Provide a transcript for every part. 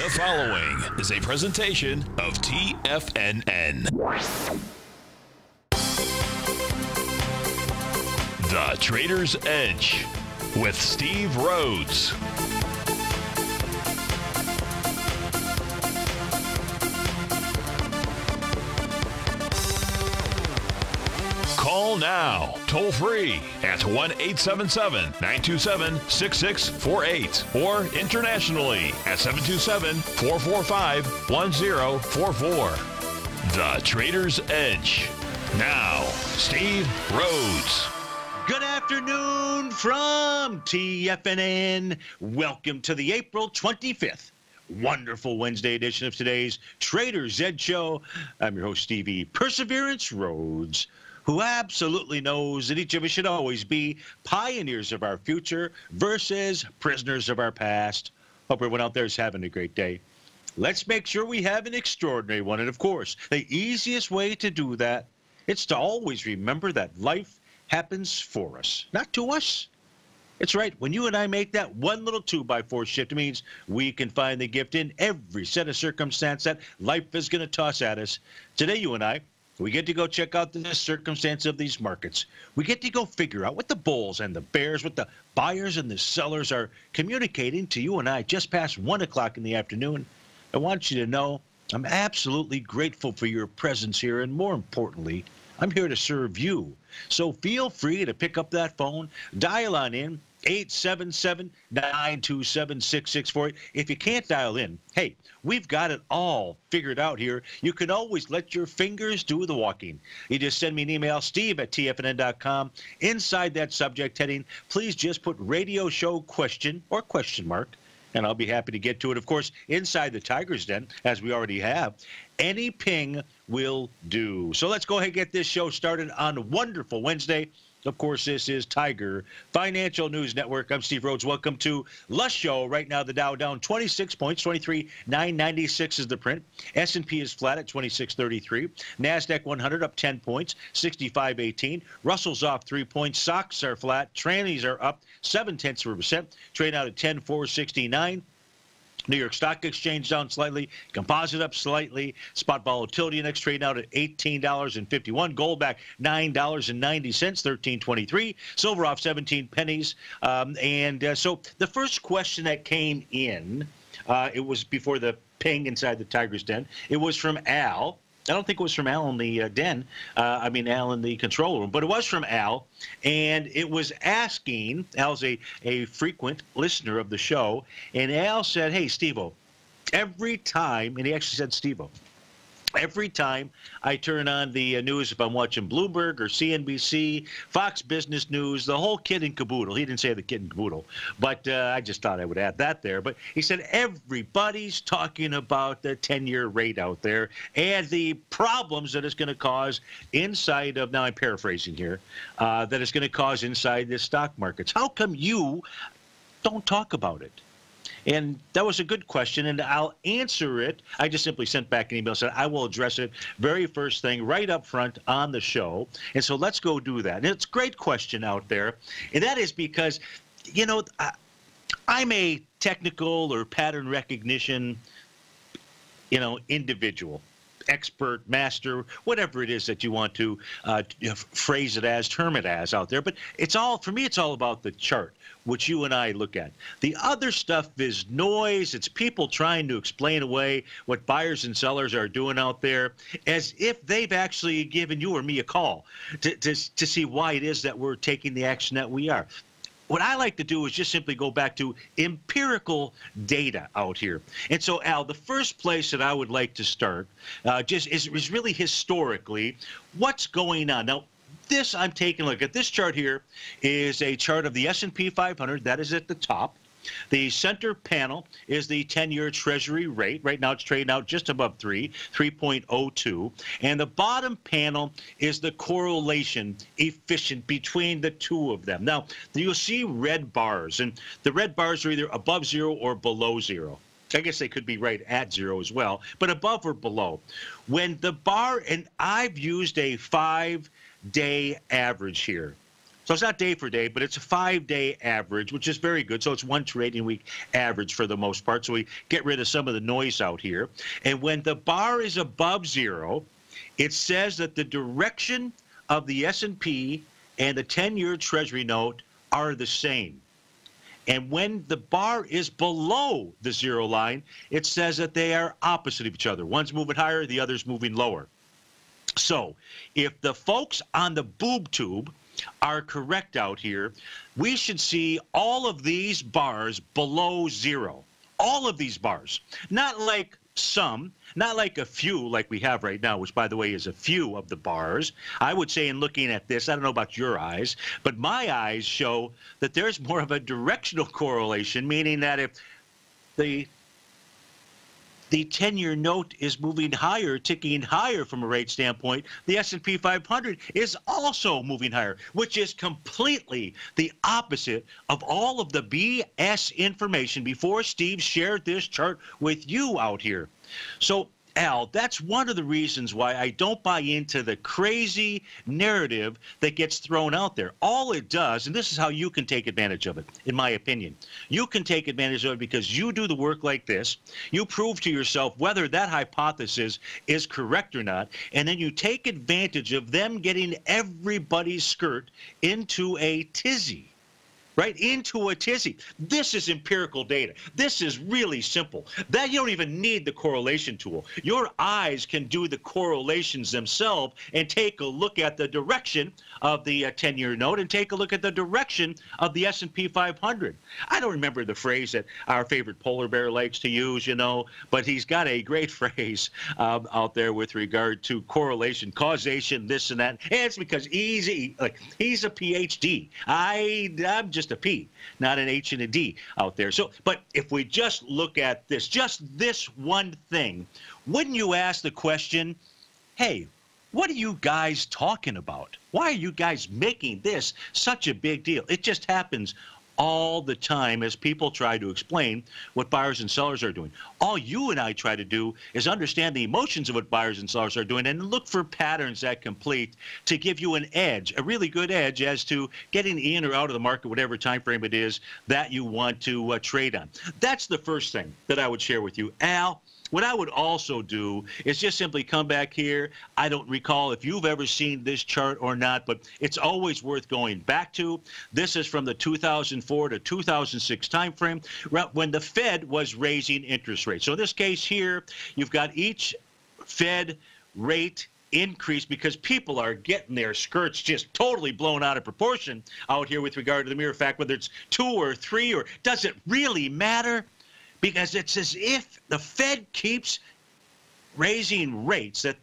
The following is a presentation of TFNN. The Trader's Edge with Steve Rhodes. Call now, toll free at 1-877-927-6648 or internationally at 727-445-1044. The Trader's Edge. Now, Steve Rhodes. Good afternoon from TFNN. Welcome to the April 25th. Wonderful Wednesday edition of today's Trader's Edge Show. I'm your host, Stevie Perseverance Rhodes, who absolutely knows that each of us should always be pioneers of our future versus prisoners of our past. Hope everyone out there is having a great day. Let's make sure we have an extraordinary one. And of course, the easiest way to do that is to always remember that life happens for us, not to us. It's right. When you and I make that one little 2x4 shift, it means we can find the gift in every set of circumstance that life is going to toss at us. Today, you and I, we get to go check out the circumstance of these markets. We get to go figure out what the bulls and the bears, what the buyers and the sellers are communicating to you and I just past 1 o'clock in the afternoon. I want you to know I'm absolutely grateful for your presence here, and more importantly, I'm here to serve you. So feel free to pick up that phone, dial on in, 877-927-6648. If you can't dial in, hey, we've got it all figured out here. You can always let your fingers do the walking. You just send me an email, steve@tfnn.com. Inside that subject heading, please just put radio show question or question mark, and I'll be happy to get to it. Of course, inside the Tiger's Den, as we already have, any ping will do. So let's go ahead and get this show started on a wonderful Wednesday. Of course, this is Tiger Financial News Network. I'm Steve Rhodes. Welcome to the show. Right now, the Dow down 26 points, 23,996 is the print. S&P is flat at 2633. NASDAQ 100 up 10 points, 6518. Russell's off 3 points. Stocks are flat. Trannies are up 0.7%. Trade out at 10,469. New York Stock Exchange down slightly, composite up slightly, spot volatility index trading out at $18.51, gold back $9.90, 13.23, silver off 17 pennies. So the first question that came in, it was before the ping inside the Tiger's Den. It was from Al. I don't think it was from Al in the den. Al in the control room. But it was from Al, and it was asking, Al's a frequent listener of the show, and Al said, hey, Steve-O, every time, and he actually said Steve-O, every time I turn on the news, if I'm watching Bloomberg or CNBC, Fox Business News, the whole kit and caboodle. He didn't say the kit and caboodle, but I just thought I would add that there. But he said everybody's talking about the 10-year rate out there and the problems that it's going to cause inside of, now I'm paraphrasing here, that it's going to cause inside the stock markets. How come you don't talk about it? And that was a good question, and I'll answer it. I just simply sent back an email and said I will address it very first thing right up front on the show. And so let's go do that. And it's a great question out there, and that is because, you know, I'm a technical or pattern recognition, individual, expert, master, whatever it is that you want to phrase it as, term it as out there. But it's all, for me, it's all about the chart, which you and I look at. The other stuff is noise. It's people trying to explain away what buyers and sellers are doing out there as if they've actually given you or me a call to see why it is that we're taking the action that we are. What I like to do is just simply go back to empirical data out here. And so, Al, the first place that I would like to start is really historically what's going on. Now, this, I'm taking a look at this chart here is a chart of the S&P 500. That is at the top. The center panel is the 10-year Treasury rate. Right now it's trading out just above 3.02. And the bottom panel is the correlation efficient between the two of them. Now, you'll see red bars, and the red bars are either above zero or below zero. I guess they could be right at zero as well, but above or below. When the bar, and I've used a 5-day average here. So it's not day for day, but it's a 5-day average, which is very good. So it's one trading week average for the most part. So we get rid of some of the noise out here. And when the bar is above 0, it says that the direction of the S&P and the 10-year Treasury note are the same. And when the bar is below the 0 line, it says that they are opposite of each other. One's moving higher, the other's moving lower. So if the folks on the boob tube are correct out here, we should see all of these bars below 0. All of these bars. Not like some, not like a few like we have right now, which, by the way, is a few of the bars. I would say in looking at this, I don't know about your eyes, but my eyes show that there's more of a directional correlation, meaning that if the 10-year note is moving higher, ticking higher from a rate standpoint, the S&P 500 is also moving higher, which is completely the opposite of all of the BS information before Steve shared this chart with you out here. So, Al, that's one of the reasons why I don't buy into the crazy narrative that gets thrown out there. All it does, and this is how you can take advantage of it, in my opinion. You can take advantage of it because you do the work like this. You prove to yourself whether that hypothesis is correct or not, and then you take advantage of them getting everybody's skirt into a tizzy. Right into a tizzy. This is empirical data. This is really simple. That you don't even need the correlation tool. Your eyes can do the correlations themselves and take a look at the direction of the 10-year note and take a look at the direction of the S&P 500. I don't remember the phrase that our favorite polar bear likes to use, you know, but he's got a great phrase out there with regard to correlation, causation, this and that. And it's because he's a PhD. I'm just a P, not an H and a D out there. So, but if we just look at this, just this one thing, wouldn't you ask the question, hey, what are you guys talking about? Why are you guys making this such a big deal? It just happens all the time as people try to explain what buyers and sellers are doing. All you and I try to do is understand the emotions of what buyers and sellers are doing and look for patterns that complete to give you an edge, a really good edge as to getting in or out of the market, whatever time frame it is that you want to trade on. That's the first thing that I would share with you. Al, what I would also do is just simply come back here. I don't recall if you've ever seen this chart or not, but it's always worth going back to. This is from the 2004 to 2006 timeframe when the Fed was raising interest rates. So in this case here, you've got each Fed rate increase because people are getting their skirts just totally blown out of proportion out here with regard to the mere fact whether it's 2 or 3 or does it really matter? Because it's as if the Fed keeps raising rates that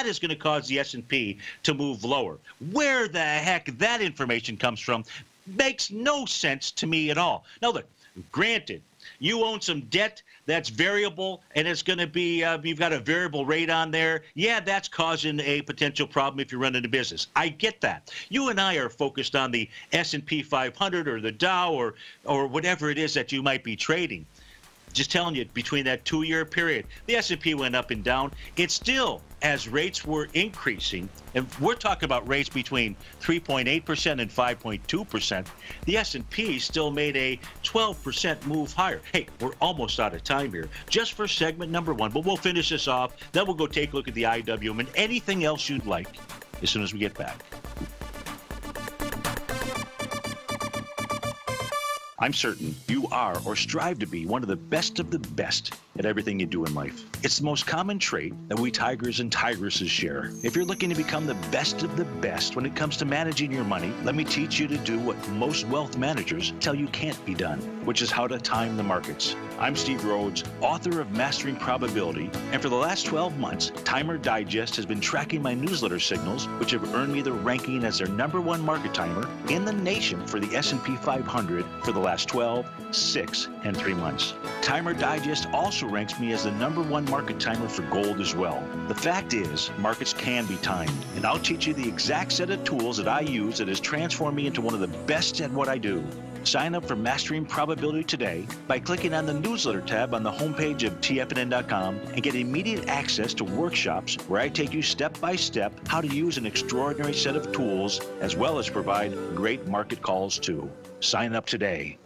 is going to cause the S&P to move lower. Where the heck that information comes from makes no sense to me at all. Now, look, granted, you own some debt that's variable and it's going to be, you've got a variable rate on there. Yeah, that's causing a potential problem if you're running a business. I get that. You and I are focused on the S&P 500 or the Dow or whatever it is that you might be trading. Just telling you, between that 2-year period, the S&P went up and down. It's still, as rates were increasing, and we're talking about rates between 3.8% and 5.2%, the S&P still made a 12% move higher. Hey, we're almost out of time here, just for segment number 1, but we'll finish this off. Then we'll go take a look at the IWM and anything else you'd like as soon as we get back. I'm certain you are or strive to be one of the best at everything you do in life. It's the most common trait that we tigers and tigresses share. If you're looking to become the best of the best when it comes to managing your money, let me teach you to do what most wealth managers tell you can't be done, which is how to time the markets. I'm Steve Rhodes, author of Mastering Probability, and for the last 12 months, Timer Digest has been tracking my newsletter signals, which have earned me the ranking as their #1 market timer in the nation for the S&P 500 for the last 12, 6, and 3 months. Timer Digest also ranks me as the #1 market timer for gold as well. The fact is, markets can be timed, and I'll teach you the exact set of tools that I use that has transformed me into one of the best at what I do. Sign up for Mastering Probability today by clicking on the newsletter tab on the homepage of TFNN.com and get immediate access to workshops where I take you step by step how to use an extraordinary set of tools as well as provide great market calls too. Sign up today.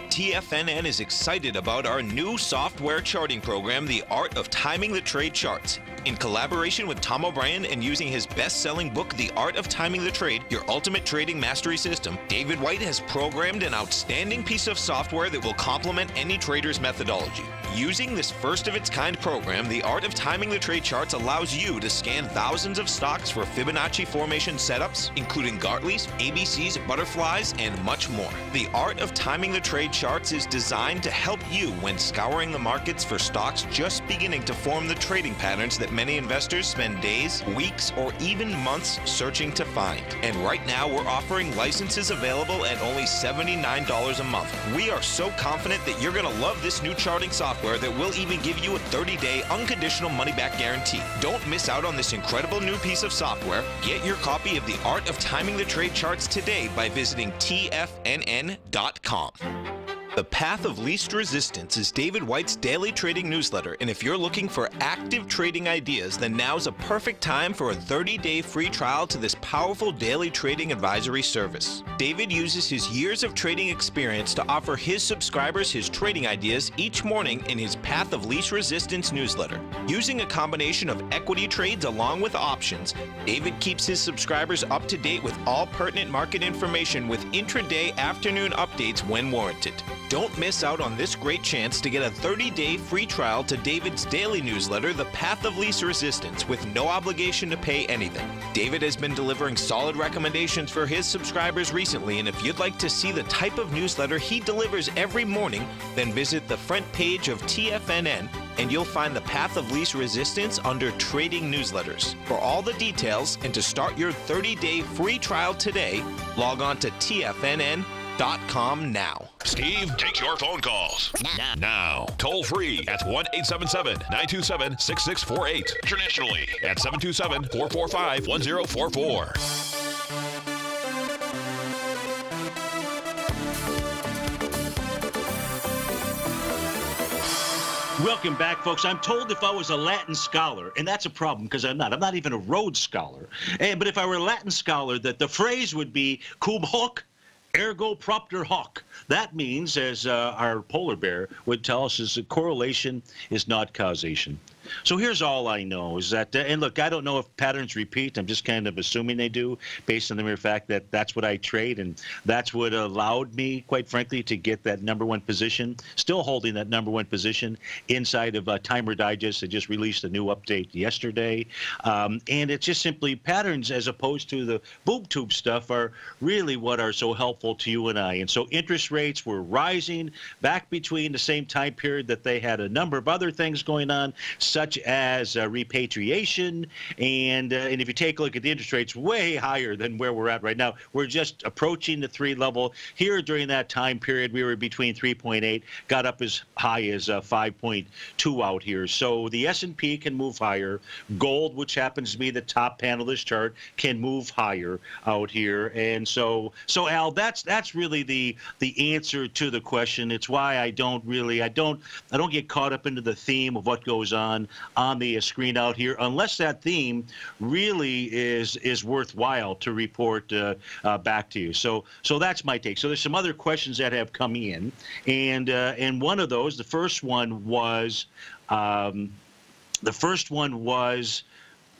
TFNN is excited about our new software charting program, The Art of Timing the Trade Charts. In collaboration with Tom O'Brien and using his best-selling book, The Art of Timing the Trade, Your Ultimate Trading Mastery System, David White has programmed an outstanding piece of software that will complement any trader's methodology. Using this first-of-its-kind program, The Art of Timing the Trade Charts allows you to scan thousands of stocks for Fibonacci formation setups, including Gartley's, ABC's, butterflies, and much more. The Art of Timing the Trade Charts is designed to help you when scouring the markets for stocks just beginning to form the trading patterns that many investors spend days, weeks, or even months searching to find. And right now, we're offering licenses available at only $79 a month. We are so confident that you're going to love this new charting software that will even give you a 30-day unconditional money-back guarantee. Don't miss out on this incredible new piece of software. Get your copy of The Art of Timing the Trade Charts today by visiting TFNN.com. The Path of Least Resistance is David White's daily trading newsletter, and if you're looking for active trading ideas, then now's a perfect time for a 30-day free trial to this powerful daily trading advisory service. David uses his years of trading experience to offer his subscribers his trading ideas each morning in his Path of Least Resistance newsletter. Using a combination of equity trades along with options, David keeps his subscribers up to date with all pertinent market information with intraday afternoon updates when warranted. Don't miss out on this great chance to get a 30-day free trial to David's daily newsletter, The Path of Least Resistance, with no obligation to pay anything. David has been delivering solid recommendations for his subscribers recently, and if you'd like to see the type of newsletter he delivers every morning, then visit the front page of TFNN and you'll find The Path of Least Resistance under Trading Newsletters. For all the details and to start your 30-day free trial today, log on to TFNN.com now. Steve takes your phone calls. Now. Toll free at 1-877-927-6648. Internationally at 727-445-1044. Welcome back, folks. I'm told if I was a Latin scholar, and that's a problem because I'm not even a Rhodes scholar, but if I were a Latin scholar, that the phrase would be cum hoc ergo propter hoc. That means, as our polar bear would tell us, is that correlation is not causation. So here's all I know is that, and look, I don't know if patterns repeat. I'm just kind of assuming they do based on the mere fact that that's what I trade, and that's what allowed me, quite frankly, to get that #1 position, still holding that #1 position inside of Timer Digest. They just released a new update yesterday. And it's just simply patterns as opposed to the boob tube stuff are really what are so helpful to you and I. And so interest rates were rising back between the same time period that they had a number of other things going on, such as repatriation, and if you take a look at the interest rates, way higher than where we're at right now. We're just approaching the 3 level. Here during that time period, we were between 3.8, got up as high as 5.2 out here. So the S&P can move higher. Gold, which happens to be the top panel of this chart, can move higher out here. And so Al, that's really the answer to the question. It's why I don't get caught up into the theme of what goes on the screen out here, unless that theme really is worthwhile to report back to you. So that's my take. So there's some other questions that have come in, and one of those, the first one was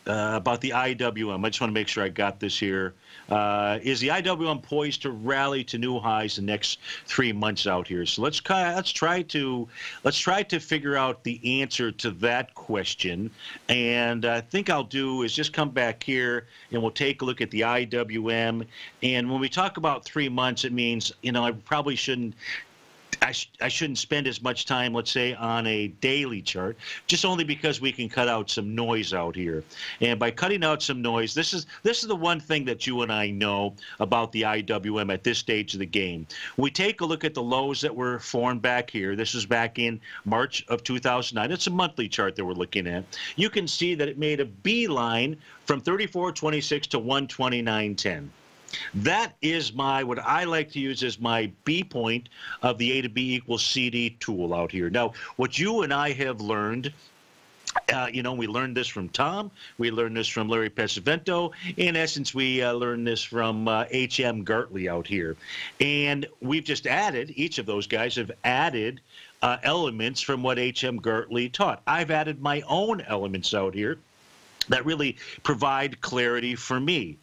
about the IWM. I just want to make sure I got this here. Is the IWM poised to rally to new highs the next 3 months out here? So let's try to figure out the answer to that question. And I think I'll do is just come back here and we'll take a look at the IWM. And when we talk about 3 months, it means, I probably shouldn't. I shouldn't spend as much time, let's say, on a daily chart, just only because we can cut out some noise out here. And by cutting out some noise, this is the one thing that you and I know about the IWM at this stage of the game. We take a look at the lows that were formed back here. This is back in March of 2009. It's a monthly chart that we're looking at. You can see that it made a beeline from 34.26 to 129.10. That is what I like to use as my B point of the A to B equals CD tool out here. Now, what you and I have learned, we learned this from Tom. We learned this from Larry Pesavento. In essence, we learned this from H.M. Gartley out here. And we've just added, each of those guys have added elements from what H.M. Gartley taught. I've added my own elements out here that really provide clarity for me.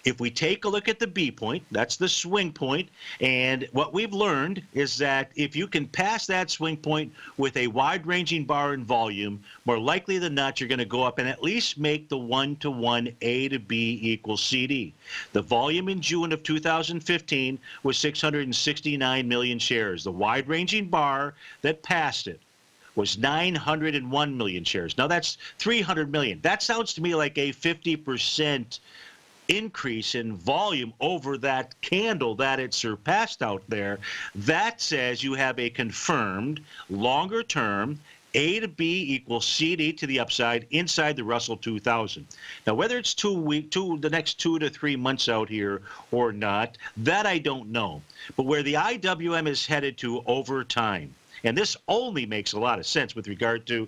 If we take a look at the B point, that's the swing point, and what we've learned is that if you can pass that swing point with a wide-ranging bar in volume, more likely than not, you're going to go up and at least make the 1-to-1 A to B equals CD. The volume in June of 2015 was 669 million shares. The wide-ranging bar that passed it was 901 million shares. Now, that's 300 million. That sounds to me like a 50% increase in volume over that candle that it surpassed out there. That says you have a confirmed longer term A to B equals CD to the upside inside the Russell 2000. Now, whether it's the next 2 to 3 months out here or not, that I don't know. But where the IWM is headed to over time, and this only makes a lot of sense with regard to,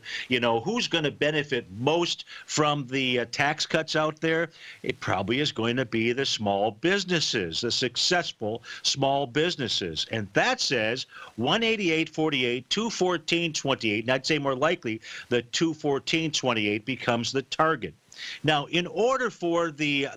who's going to benefit most from the tax cuts out there. It probably is going to be the small businesses, the successful small businesses. And that says 188.48, 214.28. And I'd say more likely the 214.28 becomes the target. Now, in order for to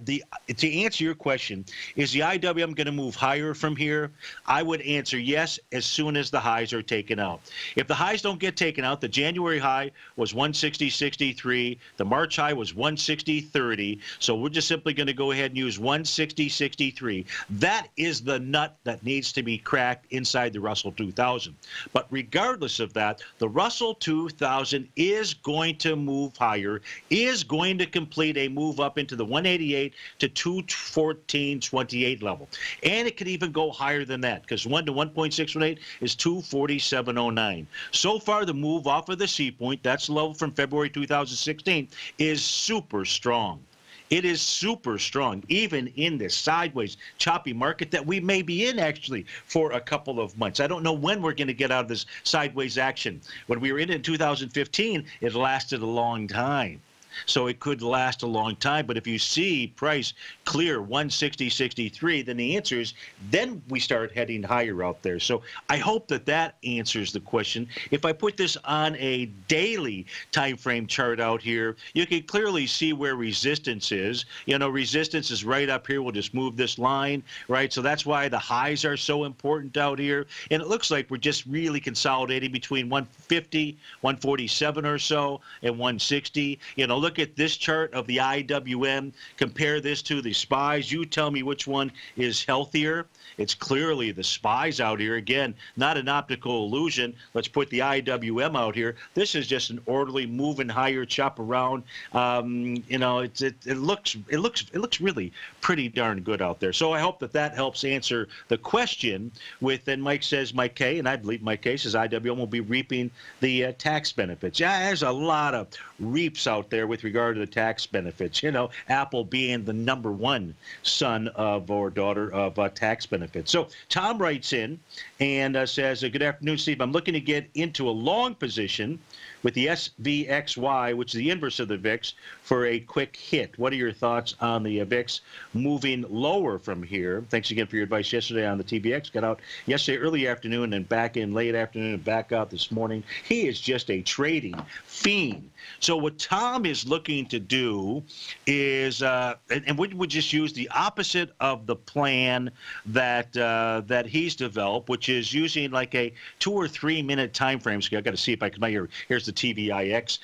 answer your question, is the IWM going to move higher from here? I would answer yes as soon as the highs are taken out. If the highs don't get taken out, the January high was 160.63. The March high was 160.30. So we're just simply going to go ahead and use 160.63. That is the nut that needs to be cracked inside the Russell 2000. But regardless of that, the Russell 2000 is going to move higher, is going to complete a move up into the 188 to 214.28 level. And it could even go higher than that because 1 to 1.618 is 247.09. So far, the move off of the C point, that's low from February 2016, is super strong. It is super strong, even in this sideways, choppy market that we may be in, actually, for a couple of months. I don't know when we're going to get out of this sideways action. When we were in 2015, it lasted a long time. So it could last a long time. But if you see price clear 160.63, then the answer is then we start heading higher out there. So I hope that answers the question. If I put this on a daily time frame chart out here, you can clearly see where resistance is. Resistance is right up here. We'll just move this line, right? So that's why the highs are so important out here. And it looks like we're just really consolidating between 150, 147 or so, and 160. Look at this chart of the IWM. Compare this to the SPYs. You tell me which one is healthier. It's clearly the SPYs out here. Again, not an optical illusion. Let's put the IWM out here. This is just an orderly moving higher, chop around. It looks really pretty darn good out there. So I hope that helps answer the question. Then Mike says, Mike K, and I believe Mike K says IWM will be reaping the tax benefits. Yeah, there's a lot of reaps out there with regard to the tax benefits. Apple being the #1 son of or daughter of tax benefits. So Tom writes in and says, good afternoon, Steve. I'm looking to get into a long position with the SVXY, which is the inverse of the VIX, for a quick hit. What are your thoughts on the VIX moving lower from here? Thanks again for your advice yesterday on the TVX. Got out yesterday early afternoon and back in late afternoon and back out this morning. He is just a trading fiend. So what Tom is looking to do is, and we would just use the opposite of the plan that he's developed, which is using like a 2 or 3 minute time frame scale. I got to see if I can. Here's the TVIX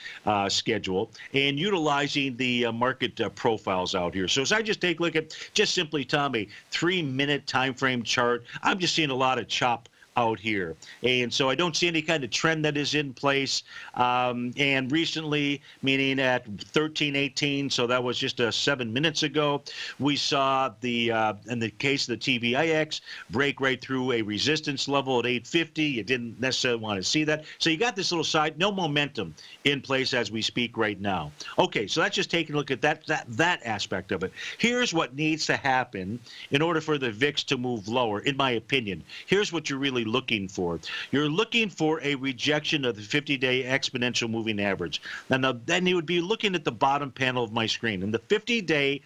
schedule, and utilizing the market profiles out here. So as I just take a look at just simply, Tom, a 3 minute time frame chart, I'm just seeing a lot of chop out here. And so I don't see any kind of trend that is in place. And recently, meaning at 13:18, so that was just 7 minutes ago, we saw the in the case of the TVIX break right through a resistance level at 850. You didn't necessarily want to see that. So you got this little side, no momentum in place as we speak right now. Okay, so that's just taking a look at that aspect of it. Here's what needs to happen in order for the VIX to move lower, in my opinion. Here's what you're really looking for. You're looking for a rejection of the 50-day exponential moving average. Now, then you would be looking at the bottom panel of my screen. And the 50-day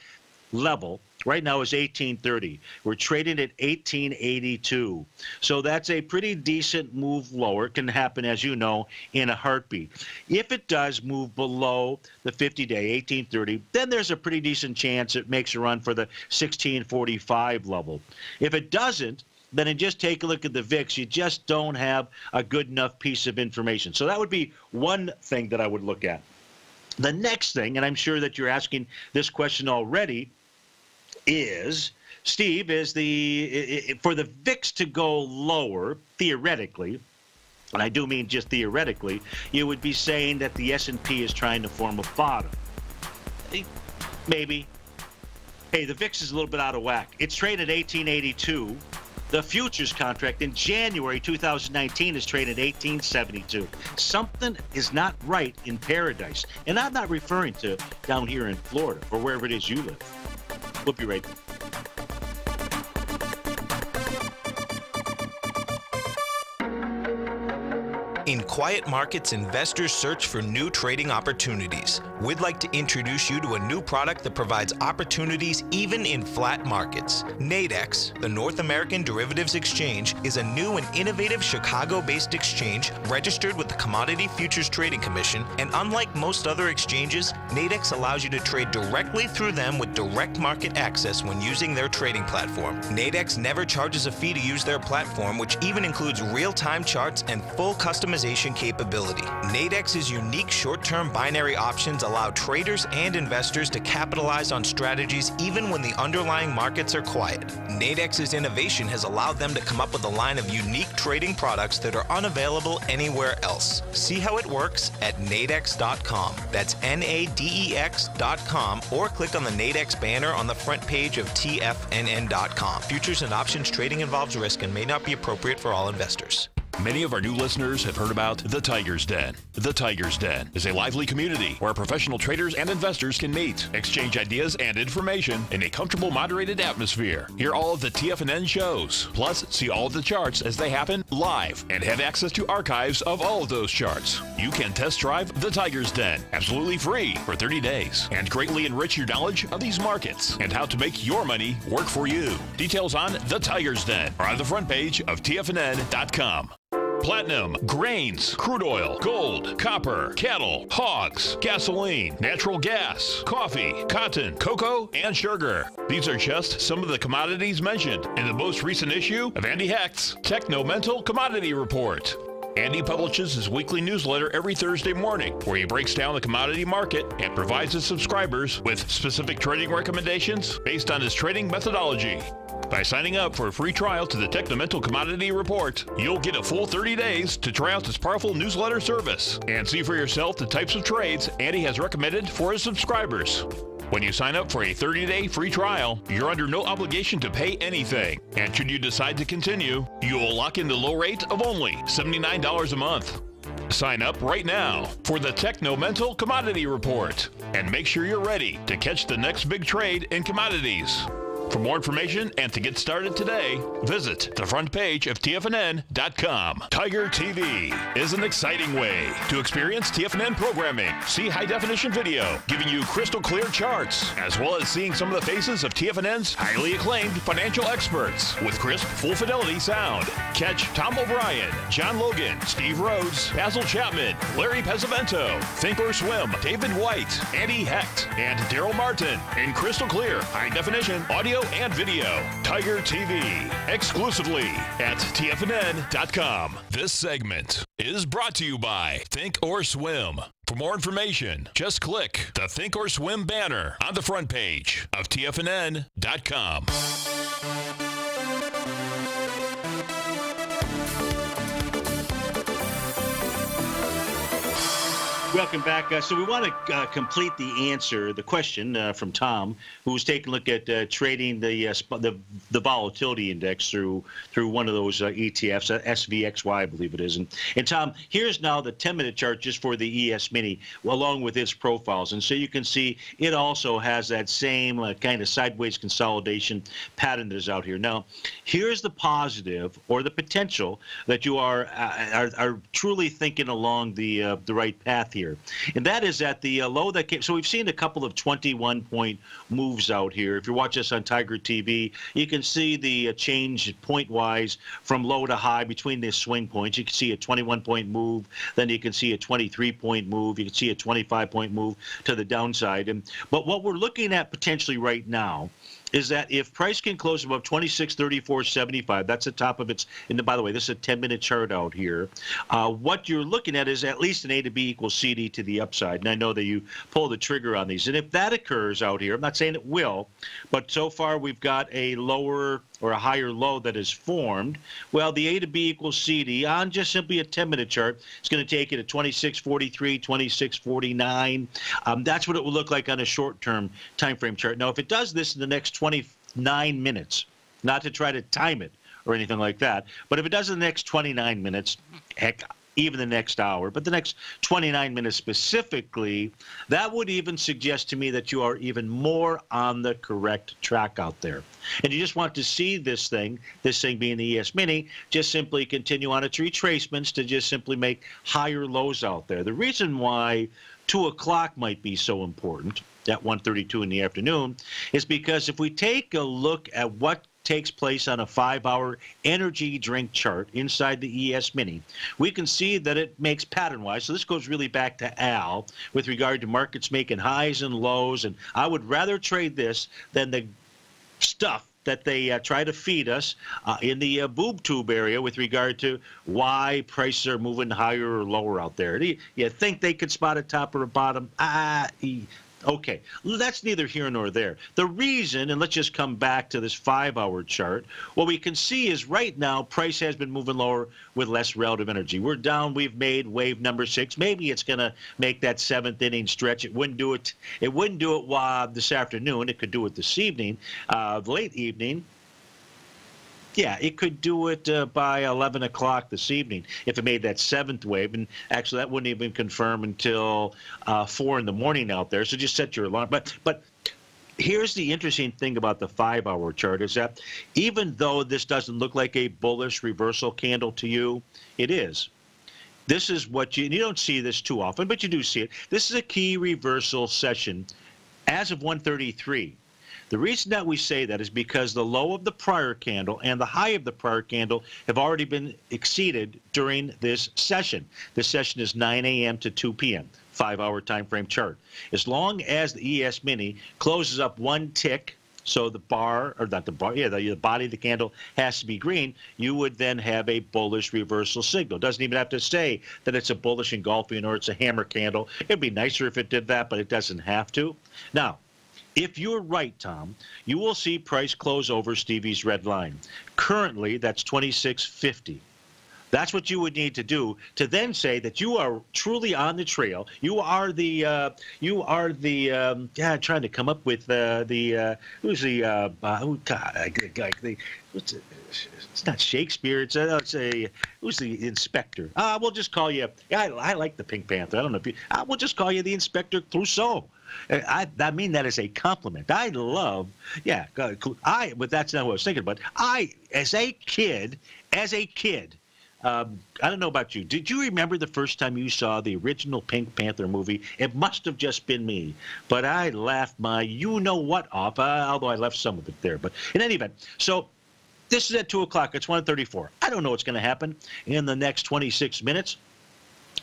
level right now is 1830. We're trading at 1882. So that's a pretty decent move lower. It can happen, as you know, in a heartbeat. If it does move below the 50-day, 1830, then there's a pretty decent chance it makes a run for the 1645 level. If it doesn't, then just take a look at the VIX. You just don't have a good enough piece of information. So that would be one thing that I would look at. The next thing, and I'm sure that you're asking this question already, is, Steve, is for the VIX to go lower, theoretically, and I do mean just theoretically, you would be saying that the S&P is trying to form a bottom. Maybe. Hey, the VIX is a little bit out of whack. It's traded at 1882. The futures contract in January 2019 is traded at 1872. Something is not right in paradise. And I'm not referring to down here in Florida or wherever it is you live. We'll be right back. In quiet markets, investors search for new trading opportunities. We'd like to introduce you to a new product that provides opportunities even in flat markets. Nadex, the North American Derivatives Exchange, is a new and innovative Chicago-based exchange registered with the Commodity Futures Trading Commission, and unlike most other exchanges, Nadex allows you to trade directly through them with direct market access when using their trading platform. Nadex never charges a fee to use their platform, which even includes real-time charts and full customization capability. Nadex's unique short-term binary options allow traders and investors to capitalize on strategies even when the underlying markets are quiet. Nadex's innovation has allowed them to come up with a line of unique trading products that are unavailable anywhere else. See how it works at nadex.com. That's NADEX.com, or click on the Nadex banner on the front page of TFNN.com. Futures and options trading involves risk and may not be appropriate for all investors. Many of our new listeners have heard about the Tiger's Den. The Tiger's Den is a lively community where professional traders and investors can meet, exchange ideas and information in a comfortable, moderated atmosphere. Hear all of the TFNN shows, plus see all of the charts as they happen live and have access to archives of all of those charts. You can test drive the Tiger's Den absolutely free for 30 days and greatly enrich your knowledge of these markets and how to make your money work for you. Details on the Tiger's Den are on the front page of TFNN.com. Platinum, grains, crude oil, gold, copper, cattle, hogs, gasoline, natural gas, coffee, cotton, cocoa, and sugar. These are just some of the commodities mentioned in the most recent issue of Andy Hecht's Techno-Mental Commodity Report. Andy publishes his weekly newsletter every Thursday morning, where he breaks down the commodity market and provides his subscribers with specific trading recommendations based on his trading methodology. By signing up for a free trial to the Techno-Mental Commodity Report, you'll get a full 30 days to try out this powerful newsletter service and see for yourself the types of trades Andy has recommended for his subscribers. When you sign up for a 30-day free trial, you're under no obligation to pay anything. And should you decide to continue, you will lock in the low rate of only $79 a month. Sign up right now for the Techno-Mental Commodity Report and make sure you're ready to catch the next big trade in commodities. For more information and to get started today, visit the front page of TFNN.com. Tiger TV is an exciting way to experience TFNN programming. See high-definition video, giving you crystal clear charts, as well as seeing some of the faces of TFNN's highly acclaimed financial experts with crisp, full-fidelity sound. Catch Tom O'Brien, John Logan, Steve Rhodes, Basil Chapman, Larry Pesavento, Think or Swim, David White, Andy Hecht, and Daryl Martin in crystal clear, high-definition audio and video. Tiger TV, exclusively at TFNN.com. This segment is brought to you by Think or Swim. For more information, just click the Think or Swim banner on the front page of TFNN.com. Welcome back. So we want to complete the question from Tom, who was taking a look at trading the volatility index through one of those ETFs, SVXY, I believe it is. And Tom, here's now the 10-minute chart just for the ES Mini, along with its profiles. And so you can see it also has that same kind of sideways consolidation pattern that is out here. Now, here's the positive or the potential that you are truly thinking along the right path here. And that is at the low that came. So we've seen a couple of 21-point moves out here. If you watch us on TigerTV, you can see the change point-wise from low to high between the swing points. You can see a 21-point move. Then you can see a 23-point move. You can see a 25-point move to the downside. But what we're looking at potentially right now is that if price can close above 2634.75, that's the top of its, and by the way, this is a 10-minute chart out here, what you're looking at is at least an A to B equals CD to the upside. And I know that you pull the trigger on these. And if that occurs out here, I'm not saying it will, but so far we've got a lower or a higher low that is formed. Well, the A to B equals CD on just simply a 10-minute chart, it's going to take it at 2643, 2649. That's what it will look like on a short-term time frame chart. Now, if it does this in the next 29 minutes, not to try to time it or anything like that, but if it does in the next 29 minutes, heck, even the next hour, but the next 29 minutes specifically, that would even suggest to me that you are even more on the correct track out there. And you just want to see this thing being the ES Mini, just simply continue on its retracements to just simply make higher lows out there. The reason why 2 o'clock might be so important at 1:32 in the afternoon is because if we take a look at what takes place on a 5-hour energy drink chart inside the ES Mini, we can see that it makes pattern-wise. So this goes really back to Al with regard to markets making highs and lows. And I would rather trade this than the stuff that they try to feed us in the boob tube area with regard to why prices are moving higher or lower out there. You think they could spot a top or a bottom? Okay, that's neither here nor there. The reason, and let's just come back to this 5-hour chart, what we can see is right now price has been moving lower with less relative energy. We're down. We've made wave number 6. Maybe it's going to make that 7th inning stretch. It wouldn't do it. It wouldn't do it this afternoon. It could do it this evening, late evening. Yeah, it could do it by 11 o'clock this evening if it made that 7th wave. And actually, that wouldn't even confirm until 4 in the morning out there. So just set your alarm. But here's the interesting thing about the 5-hour chart is that even though this doesn't look like a bullish reversal candle to you, it is. This is what you don't see this too often, but you do see it. This is a key reversal session as of 1:33. The reason that we say that is because the low of the prior candle and the high of the prior candle have already been exceeded during this session. This session is 9 a.m. to 2 p.m., 5-hour time frame chart. As long as the ES Mini closes up one tick, so the bar, or not the bar, yeah, the body of the candle has to be green, you would then have a bullish reversal signal. It doesn't even have to say that it's a bullish engulfing or it's a hammer candle. It'd be nicer if it did that, but it doesn't have to. Now, if you're right, Tom, you will see price close over Stevie's red line. Currently, that's 26.50. That's what you would need to do to then say that you are truly on the trail. You are the trying to come up with who's the it's not Shakespeare. Who's the inspector? We'll just call you. I like the Pink Panther. I don't know if you. We'll just call you the Inspector Clouseau. I mean that as a compliment. I love, yeah. But that's not what I was thinking. But as a kid. I don't know about you. Did you remember the first time you saw the original Pink Panther movie? It must have just been me. But I laughed my you-know-what off, although I left some of it there. But in any event, so this is at 2 o'clock. It's 1:34. I don't know what's going to happen in the next 26 minutes.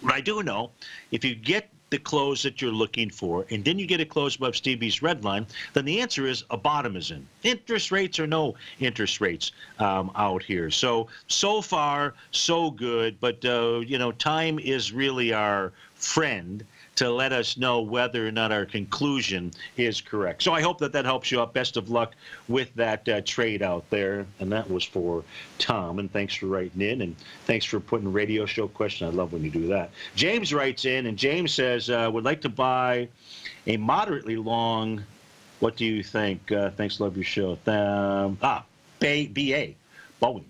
But I do know if you get the close that you're looking for, and then you get a close above Stevie's red line, then the answer is a bottom is in. Interest rates or no interest rates out here. So far, so good. But, time is really our friend to let us know whether or not our conclusion is correct. So I hope that that helps you out. Best of luck with that trade out there. And that was for Tom. And thanks for writing in. And thanks for putting radio show question. I love when you do that. James writes in, and James says, would like to buy a moderately long, what do you think? Thanks, love your show. BA, Boeing.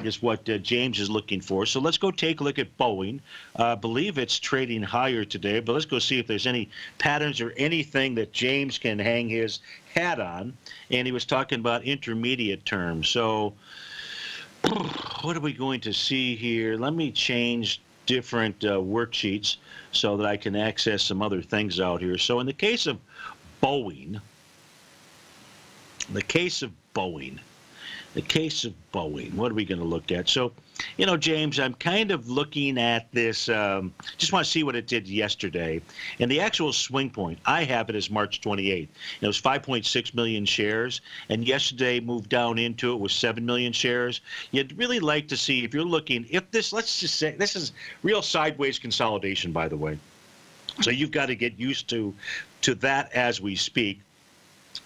Is what James is looking for. So let's go take a look at Boeing. I believe it's trading higher today, but let's go see if there's any patterns or anything that James can hang his hat on. And he was talking about intermediate terms. So what are we going to see here? Let me change different worksheets so that I can access some other things out here. So in the case of Boeing, what are we going to look at? So, you know, James, I'm kind of looking at this, just want to see what it did yesterday. And the actual swing point, I have it as March 28th. It was 5.6 million shares, and yesterday moved down into it with 7 million shares. You'd really like to see, if you're looking, if this, let's just say, this is real sideways consolidation, by the way. So you've got to get used to that as we speak.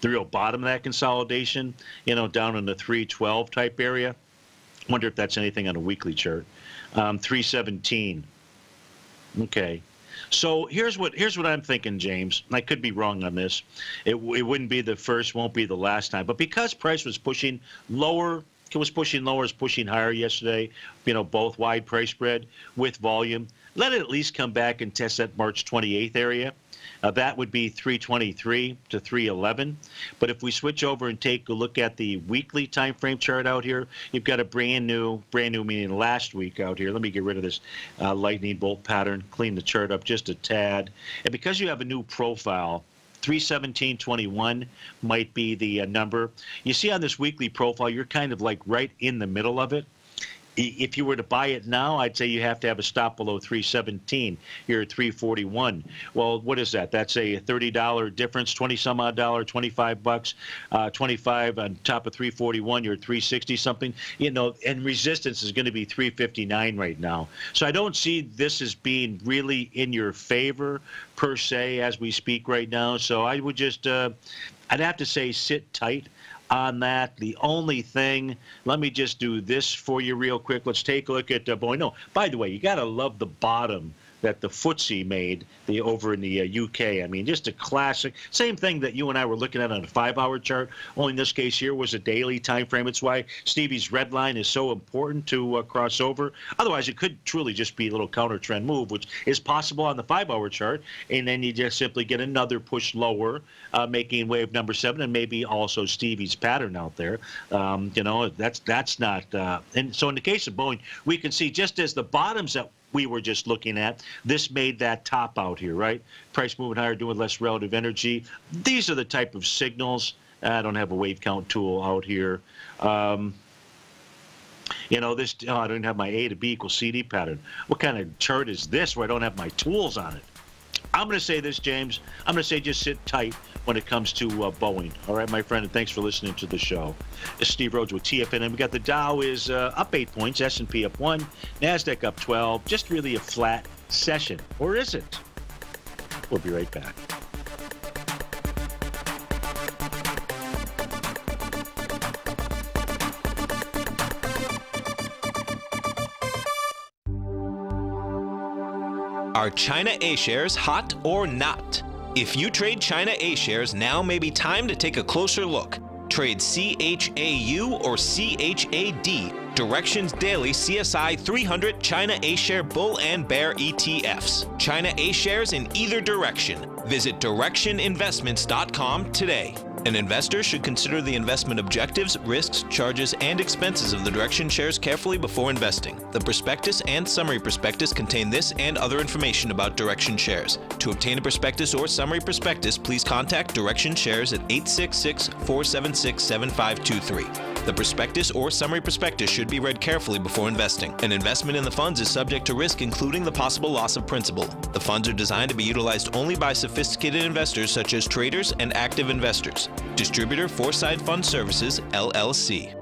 The real bottom of that consolidation, you know, down in the 312 type area. Wonder if that's anything on a weekly chart. 317. Okay. So here's what I'm thinking, James. I could be wrong on this. It wouldn't be the first, won't be the last time. But because price was pushing lower, was pushing higher yesterday, you know, both wide price spread with volume, let it at least come back and test that March 28th area. That would be 323 to 311. But if we switch over and take a look at the weekly time frame chart out here, you've got a brand new meaning last week out here. Let me get rid of this lightning bolt pattern, clean the chart up just a tad. And because you have a new profile, 317.21 might be the number. You see on this weekly profile, you're kind of like right in the middle of it. If you were to buy it now, I'd say you have to have a stop below 317. You're at 341. Well, what is that? That's a $30 difference, 20-some odd dollar, 25 bucks, 25 on top of 341. You're at 360 something. You know, and resistance is going to be 359 right now. So I don't see this as being really in your favor per se as we speak right now. So I would just, I'd have to say sit tight on that. The only thing, let me just do this for you real quick. Let's take a look at Boeing. No, by the way, you got to love the bottom that the FTSE made over in the UK. I mean, just a classic. Same thing that you and I were looking at on a 5-hour chart. Only in this case here was a daily time frame. It's why Stevie's red line is so important to cross over. Otherwise, it could truly just be a little counter trend move, which is possible on the 5-hour chart. And then you just simply get another push lower, making wave number 7, and maybe also Stevie's pattern out there. You know, that's not. And so in the case of Boeing, we can see just as the bottoms that we were just looking at, this made that top out here, right? Price moving higher, doing less relative energy. These are the type of signals. I don't have a wave count tool out here. You know, this, oh, I don't have my A to B equals CD pattern. What kind of chart is this where I don't have my tools on it? I'm going to say this, James. I'm going to say just sit tight when it comes to Boeing. All right, my friend, and thanks for listening to the show. This is Steve Rhodes with TFNN. We got the Dow is up 8 points, S&P up 1, NASDAQ up 12. Just really a flat session. Or is it? We'll be right back. Are China A-shares hot or not? If you trade China A-shares, now may be time to take a closer look. Trade CHAU or CHAD, Directions Daily CSI 300 China A-share Bull and Bear ETFs. China A-shares in either direction. Visit directioninvestments.com today. An investor should consider the investment objectives, risks, charges, and expenses of the Direction shares carefully before investing. The prospectus and summary prospectus contain this and other information about Direction shares. To obtain a prospectus or summary prospectus, please contact Direction shares at 866-476-7523. The prospectus or summary prospectus should be read carefully before investing. An investment in the funds is subject to risk, including the possible loss of principal. The funds are designed to be utilized only by sophisticated investors such as traders and active investors. Distributor Foreside Fund Services, LLC.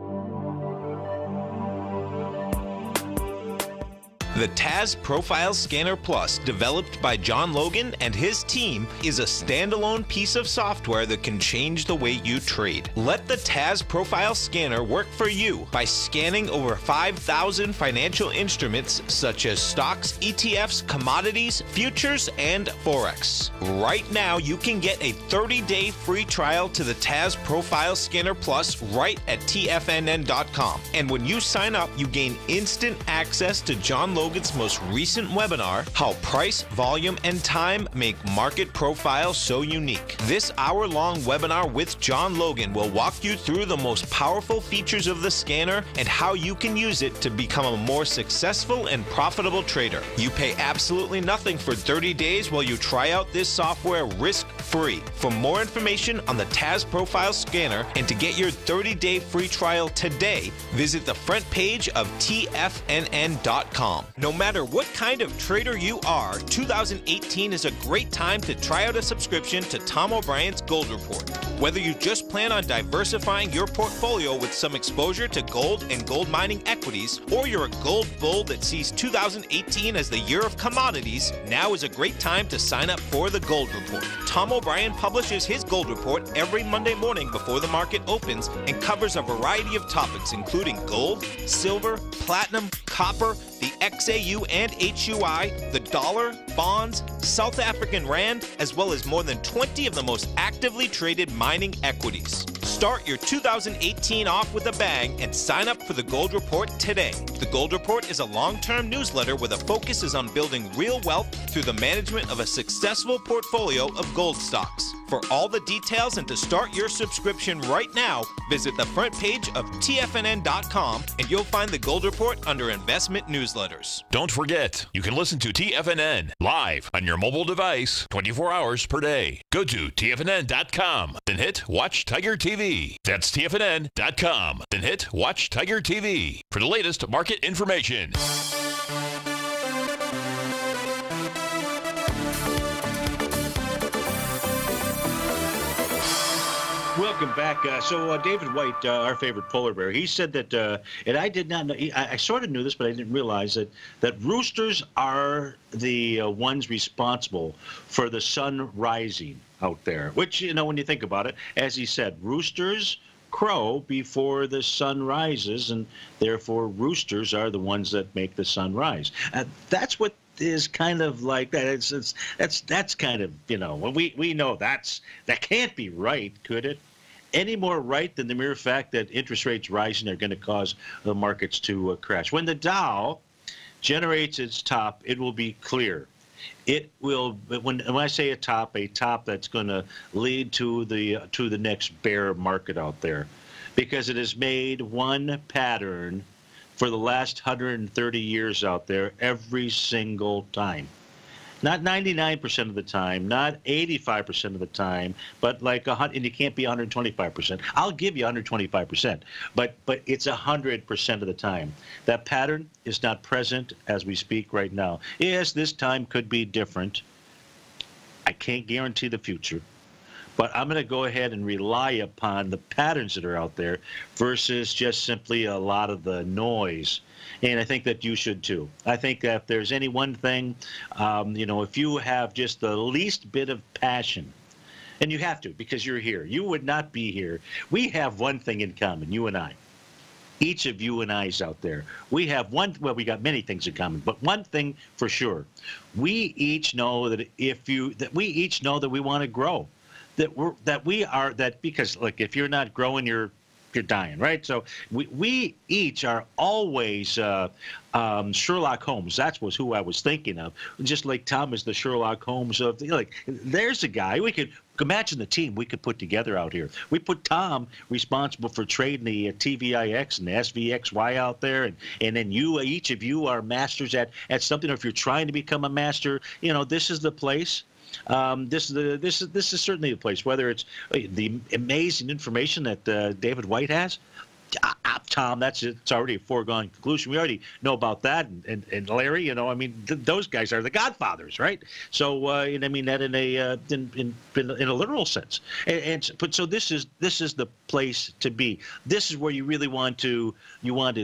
The Taz Profile Scanner Plus, developed by John Logan and his team, is a standalone piece of software that can change the way you trade. Let the Taz Profile Scanner work for you by scanning over 5,000 financial instruments such as stocks, ETFs, commodities, futures, and Forex. Right now, you can get a 30-day free trial to the Taz Profile Scanner Plus right at TFNN.com. And when you sign up, you gain instant access to John Logan's most recent webinar, How Price, Volume, and Time Make Market Profiles So Unique. This hour-long webinar with John Logan will walk you through the most powerful features of the scanner and how you can use it to become a more successful and profitable trader. You pay absolutely nothing for 30 days while you try out this software risk-free. For more information on the Taz Profile Scanner and to get your 30-day free trial today, visit the front page of TFNN.com. No matter what kind of trader you are, 2018 is a great time to try out a subscription to Tom O'Brien's Gold Report. Whether you just plan on diversifying your portfolio with some exposure to gold and gold mining equities, or you're a gold bull that sees 2018 as the year of commodities, now is a great time to sign up for the Gold Report. Tom O'Brien publishes his Gold Report every Monday morning before the market opens and covers a variety of topics including gold, silver, platinum, copper, the XAU and HUI, the dollar, bonds, South African rand, as well as more than 20 of the most actively traded mining equities. Start your 2018 off with a bang and sign up for the Gold Report today. The Gold Report is a long-term newsletter where the focus is on building real wealth through the management of a successful portfolio of gold stocks. For all the details and to start your subscription right now, visit the front page of TFNN.com and you'll find the Gold Report under Investment Newsletters. Don't forget, you can listen to TFNN live on your mobile device 24 hours per day. Go to TFNN.com, then hit Watch Tiger TV. That's TFNN.com, then hit Watch Tiger TV for the latest market information. Welcome back. So David White, our favorite polar bear, he said that, and I did not know, I sort of knew this, but I didn't realize that roosters are the ones responsible for the sun rising out there, which, you know, when you think about it, as he said, roosters crow before the sun rises, and therefore roosters are the ones that make the sun rise. That's what is kind of like that. That's kind of, you know, when we know that can't be right, could it? Any more right than the mere fact that interest rates rising are going to cause the markets to crash. When the Dow generates its top, it will be clear. It will, when I say a top that's going to lead to the next bear market out there, because it has made one pattern for the last 130 years out there every single time. Not 99% of the time, not 85% of the time, but like and you can't be 125%. I'll give you 125%, but it's 100% of the time. That pattern is not present as we speak right now. Yes, this time could be different. I can't guarantee the future, but I'm going to go ahead and rely upon the patterns that are out there versus just simply a lot of the noise. And I think that you should too. I think that if there's any one thing, you know, if you have just the least bit of passion, and you have to because you're here, you would not be here. We have one thing in common, you and I. Each of you and I's out there. We have one, well, we got many things in common, but one thing for sure. We each know that we each know that we want to grow. Because look, if you're not growing, you're dying, right? So we each are always Sherlock Holmes. That was who I was thinking of. Just like Tom is the Sherlock Holmes of, like, there's a guy. We could imagine the team we could put together out here. We put Tom responsible for trading the TVIX and the SVXY out there, and then you, each of you are masters at something. Or if you're trying to become a master, you know, this is the place. This is certainly the place. Whether it's the amazing information that David White has, Tom, that's it. It's already a foregone conclusion. We already know about that. And Larry, you know, I mean, those guys are the godfathers, right? So, and I mean that in a literal sense. But so this is the place to be. This is where you really want to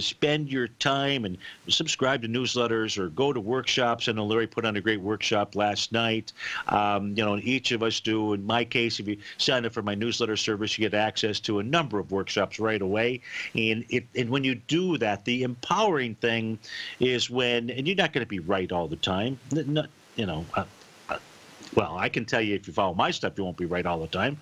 spend your time and subscribe to newsletters or go to workshops. I know Larry put on a great workshop last night. You know, and each of us do. In my case, if you sign up for my newsletter service, you get access to a number of workshops right away. And when you do that, the empowering thing is when, and you're not going to be right all the time. You know, well, I can tell you if you follow my stuff, you won't be right all the time,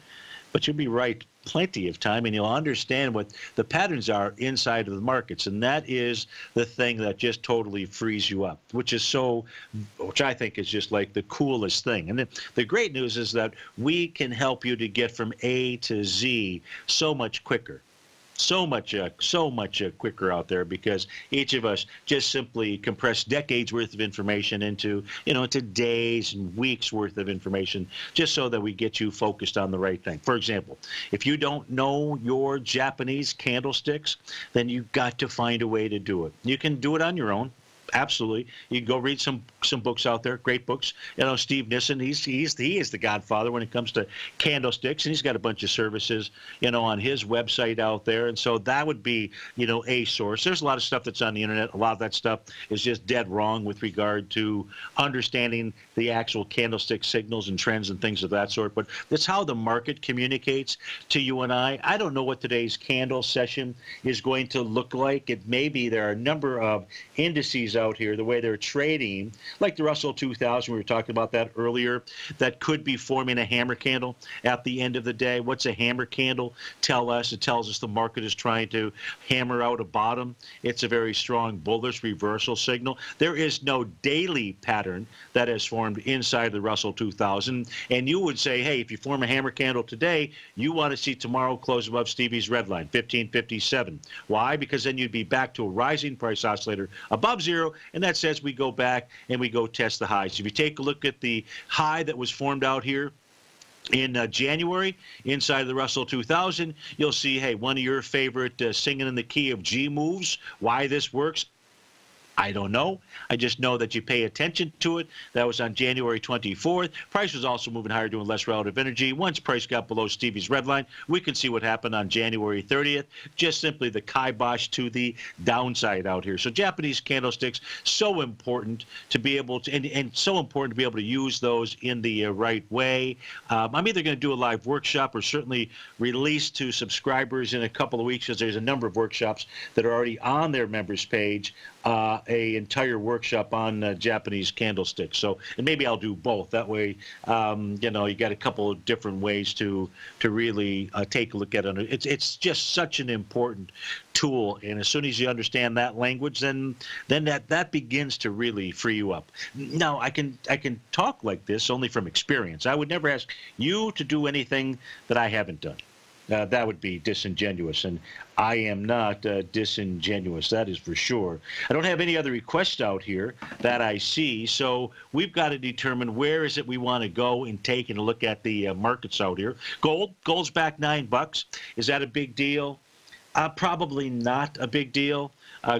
but you'll be right plenty of time, and you'll understand what the patterns are inside of the markets. And that is the thing that just totally frees you up, which I think is just like the coolest thing. And the great news is that we can help you to get from A to Z so much quicker. So much quicker out there, because each of us just simply compress decades worth of information into days and weeks worth of information, just so that we get you focused on the right thing. For example, if you don't know your Japanese candlesticks, then you've got to find a way to do it. You can do it on your own. Absolutely. You can go read some books out there, great books. You know, Steve Nissen, he is the godfather when it comes to candlesticks, and he's got a bunch of services, you know, on his website out there. And so that would be, you know, a source. There's a lot of stuff that's on the internet. A lot of that stuff is just dead wrong with regard to understanding the actual candlestick signals and trends and things of that sort. But that's how the market communicates to you and I. I don't know what today's candle session is going to look like. It may be there are a number of indices out here, the way they're trading, like the Russell 2000, we were talking about that earlier, that could be forming a hammer candle at the end of the day. What's a hammer candle tell us? It tells us the market is trying to hammer out a bottom. It's a very strong bullish reversal signal. There is no daily pattern that has formed inside the Russell 2000, and you would say, hey, if you form a hammer candle today, you want to see tomorrow close above Stevie's red line, 1557. Why? Because then you'd be back to a rising price oscillator above zero, and that says we go back and we go test the highs. If you take a look at the high that was formed out here in January inside of the Russell 2000, you'll see, hey, one of your favorite singing in the key of G moves. Why this works, I don't know. I just know that you pay attention to it. That was on January 24th. Price was also moving higher, doing less relative energy. Once price got below Stevie's red line, we can see what happened on January 30th. Just simply the kibosh to the downside out here. So Japanese candlesticks, so important to be able to, and so important to be able to use those in the right way. I'm either going to do a live workshop or certainly release to subscribers in a couple of weeks, because there's a number of workshops that are already on their members page. A entire workshop on Japanese candlesticks. So, and maybe I'll do both. That way, you know, you got a couple of different ways to really take a look at it. It's just such an important tool, and as soon as you understand that language, then that begins to really free you up. Now, I can talk like this only from experience. I would never ask you to do anything that I haven't done. That would be disingenuous, and I am not disingenuous, that is for sure. I don't have any other requests out here that I see, so we've got to determine where is it we want to go and take and look at the markets out here. Gold's back $9. Is that a big deal? Probably not a big deal.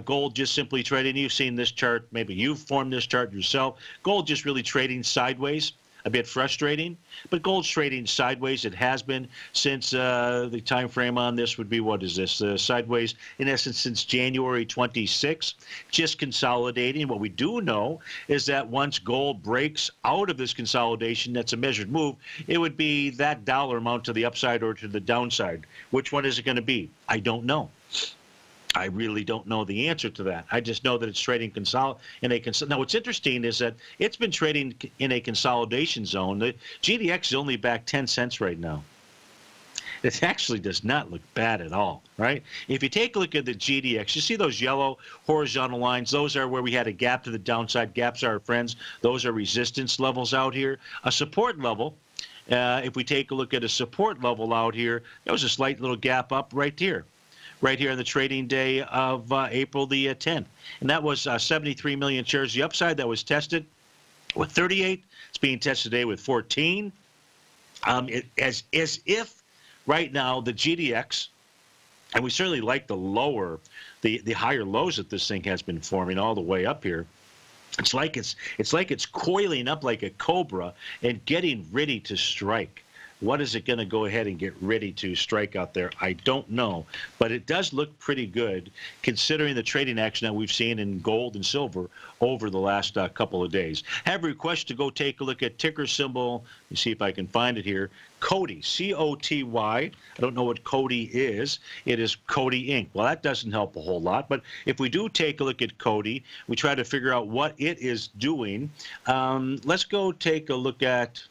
Gold just simply trading. You've seen this chart. Maybe you've formed this chart yourself. Gold just really trading sideways. A bit frustrating, but gold's trading sideways. It has been since the time frame on this would be, what is this? Sideways, in essence, since January 26, just consolidating. What we do know is that once gold breaks out of this consolidation, that's a measured move, it would be that dollar amount to the upside or to the downside. Which one is it going to be? I don't know. I really don't know the answer to that. I just know that it's trading Now, what's interesting is that it's been trading in a consolidation zone. The GDX is only back 10 cents right now. It actually does not look bad at all, right? If you take a look at the GDX, you see those yellow horizontal lines. Those are where we had a gap to the downside. Gaps are our friends. Those are resistance levels out here. A support level, if we take a look at a support level out here, there was a slight little gap up right here. Right here on the trading day of April the 10th. And that was 73 million shares. The upside that was tested with 38. It's being tested today with 14. As if right now the GDX And we certainly like the higher lows that this thing has been forming all the way up here. It's like it's coiling up like a cobra and getting ready to strike. What is it going to go ahead and get ready to strike out there? I don't know, but it does look pretty good considering the trading action that we've seen in gold and silver over the last couple of days. Have a request to go take a look at ticker symbol. Let me see if I can find it here. COTY, C-O-T-Y. I don't know what COTY is. It is COTY Inc. Well, that doesn't help a whole lot, but if we do take a look at COTY, we try to figure out what it is doing. Let's go take a look at,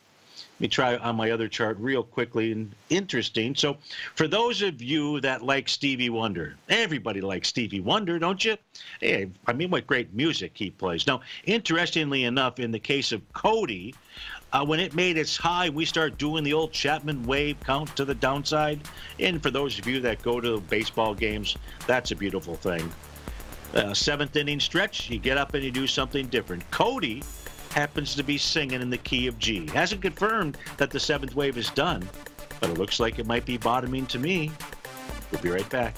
let me try on my other chart real quickly and interesting. So for those of you that like Stevie Wonder, everybody likes Stevie Wonder, don't you? Hey, I mean, what great music he plays. Now, interestingly enough, in the case of COTY, when it made its high, we start doing the old Chapman wave count to the downside. And for those of you that go to baseball games, that's a beautiful thing. Seventh inning stretch, you get up and you do something different. COTY happens to be singing in the key of G. Hasn't confirmed that the seventh wave is done, but it looks like it might be bottoming to me. We'll be right back.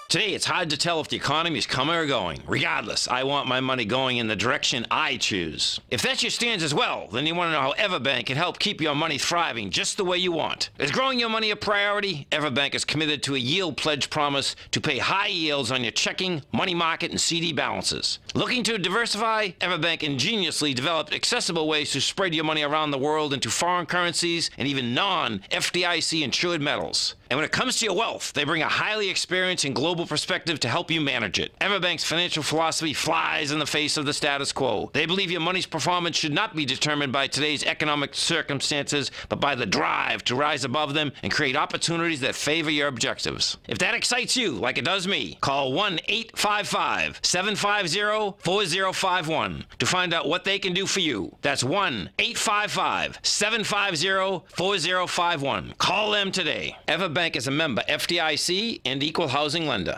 Today, it's hard to tell if the economy is coming or going. Regardless, I want my money going in the direction I choose. If that's your stance as well, then you want to know how Everbank can help keep your money thriving just the way you want. Is growing your money a priority? Everbank is committed to a yield pledge promise to pay high yields on your checking, money market, and CD balances. Looking to diversify? Everbank ingeniously developed accessible ways to spread your money around the world into foreign currencies and even non-FDIC insured metals. And when it comes to your wealth, they bring a highly experienced and global perspective to help you manage it. Everbank's financial philosophy flies in the face of the status quo. They believe your money's performance should not be determined by today's economic circumstances, but by the drive to rise above them and create opportunities that favor your objectives. If that excites you, like it does me, call 1-855-750-4051 to find out what they can do for you. That's 1-855-750-4051. Call them today. Everbank is a member FDIC and equal housing lender.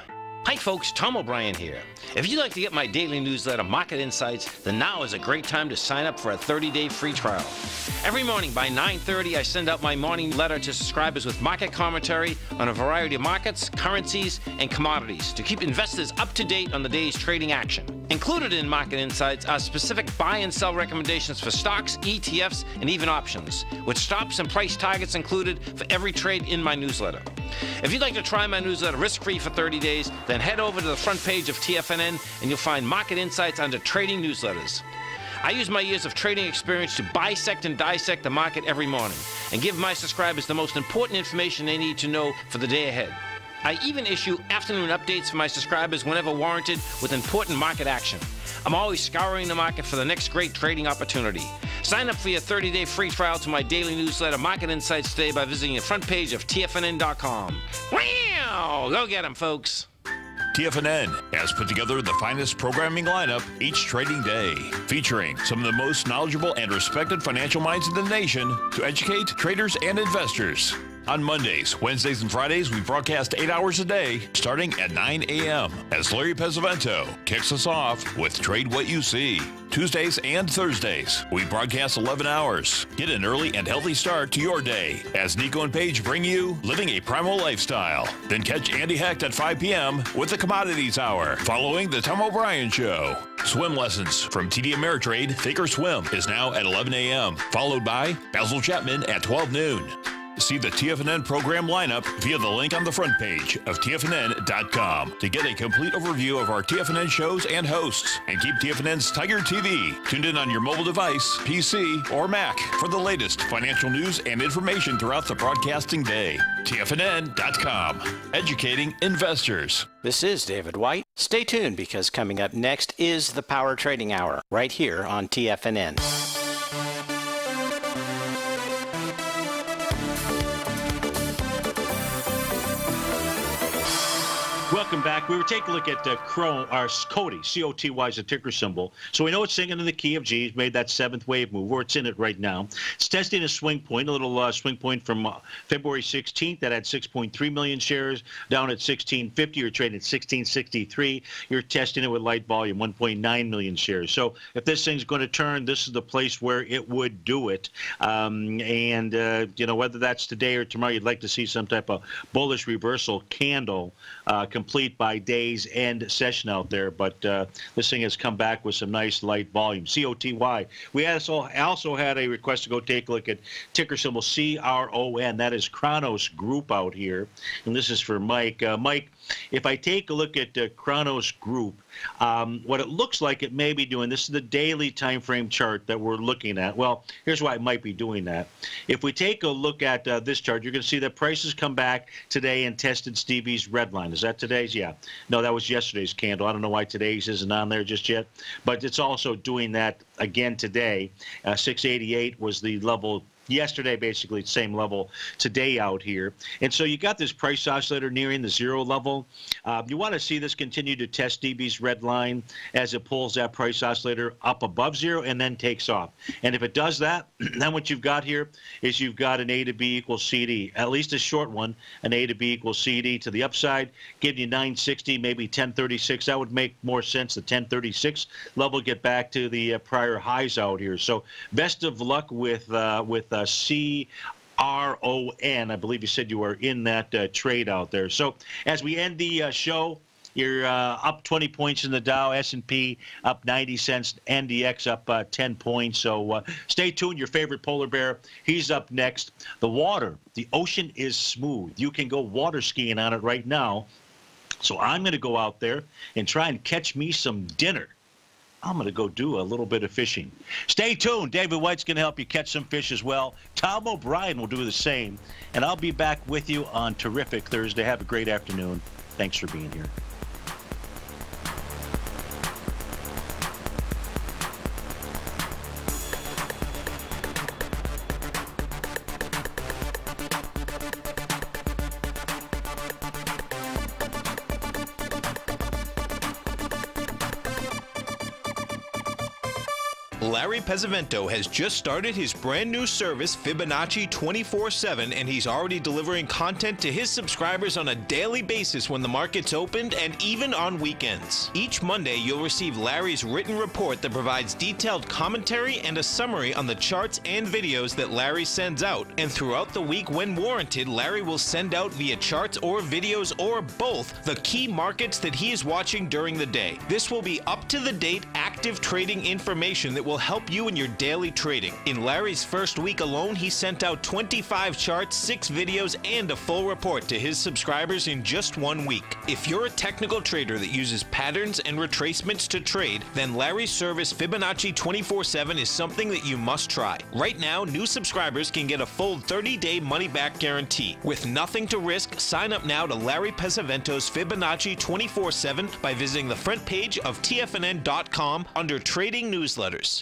Hi folks, Tom O'Brien here. If you'd like to get my daily newsletter, Market Insights, then now is a great time to sign up for a 30-day free trial. Every morning by 9:30, I send out my morning letter to subscribers with market commentary on a variety of markets, currencies, and commodities to keep investors up to date on the day's trading action. Included in Market Insights are specific buy and sell recommendations for stocks, ETFs, and even options, with stops and price targets included for every trade in my newsletter. If you'd like to try my newsletter risk-free for 30 days, then head over to the front page of TFNN and you'll find Market Insights under Trading Newsletters. I use my years of trading experience to bisect and dissect the market every morning and give my subscribers the most important information they need to know for the day ahead. I even issue afternoon updates for my subscribers whenever warranted with important market action. I'm always scouring the market for the next great trading opportunity. Sign up for your 30-day free trial to my daily newsletter, Market Insights, today by visiting the front page of TFNN.com. Wow! Go get 'em, folks. TFNN has put together the finest programming lineup each trading day, featuring some of the most knowledgeable and respected financial minds in the nation to educate traders and investors. On Mondays, Wednesdays, and Fridays, we broadcast 8 hours a day, starting at 9 a.m. as Larry Pesavento kicks us off with Trade What You See. Tuesdays and Thursdays, we broadcast 11 hours. Get an early and healthy start to your day as Nico and Paige bring you Living a Primal Lifestyle. Then catch Andy Hecht at 5 p.m. with the Commodities Hour, following the Tom O'Brien Show. Swim lessons from TD Ameritrade Thinkorswim is now at 11 a.m., followed by Basil Chapman at 12 noon. See the TFNN program lineup via the link on the front page of TFNN.com to get a complete overview of our TFNN shows and hosts. And keep TFNN's TigerTV tuned in on your mobile device, PC, or Mac for the latest financial news and information throughout the broadcasting day. TFNN.com, educating investors. This is David White. Stay tuned because coming up next is the Power Trading Hour right here on TFNN. Welcome back. We were taking a look at Cody, C-O-T-Y is a ticker symbol. So we know it's singing in the key of G. It's made that 7th wave move, where it's in it right now. It's testing a swing point, a little swing point from February 16th that had 6.3 million shares, down at 1650. You're trading at 1663. You're testing it with light volume, 1.9 million shares. So if this thing's going to turn, this is the place where it would do it. You know, whether that's today or tomorrow, you'd like to see some type of bullish reversal candle complete by day's end session out there. But this thing has come back with some nice light volume. COTY. We also had a request to go take a look at ticker symbol CRON. That is Kronos Group out here. And this is for Mike. Mike, if I take a look at Kronos Group, what it looks like it may be doing, this is the daily time frame chart that we're looking at. Well, here's why it might be doing that. If we take a look at this chart, you're going to see that prices come back today and tested Stevie's red line. Is that today's? Yeah. No, that was yesterday's candle. I don't know why today's isn't on there just yet, but it's also doing that again today. 688 was the level yesterday, basically the same level today out here. And so you got this price oscillator nearing the 0 level. You want to see this continue to test DB's red line as it pulls that price oscillator up above 0 and then takes off. And if it does that, then what you've got here is you've got an A to B equals CD, at least a short one, an A to B equals CD to the upside, give you 960, maybe 1036. That would make more sense. The 1036 level, get back to the prior highs out here. So best of luck with CRON. I believe you said you were in that trade out there. So as we end the show, you're up 20 points in the Dow, S&P up 90 cents, NDX up 10 points. So stay tuned. Your favorite polar bear, he's up next. The water, the ocean is smooth. You can go water skiing on it right now. So I'm going to go out there and try and catch me some dinner. I'm going to go do a little bit of fishing. Stay tuned. David White's going to help you catch some fish as well. Tom O'Brien will do the same. And I'll be back with you on Terrific Thursday. Have a great afternoon. Thanks for being here. Larry Pesavento has just started his brand new service, Fibonacci 24/7, and he's already delivering content to his subscribers on a daily basis when the market's opened and even on weekends. Each Monday, you'll receive Larry's written report that provides detailed commentary and a summary on the charts and videos that Larry sends out. And throughout the week, when warranted, Larry will send out via charts or videos or both the key markets that he is watching during the day. This will be up-to-the-date, active trading information that will help you in your daily trading. In Larry's first week alone, he sent out 25 charts, 6 videos, and a full report to his subscribers in just 1 week. If you're a technical trader that uses patterns and retracements to trade, then Larry's service Fibonacci 24/7 is something that you must try. Right now, new subscribers can get a full 30-day money-back guarantee. With nothing to risk, sign up now to Larry Pesavento's Fibonacci 24/7 by visiting the front page of TFNN.com under Trading Newsletters.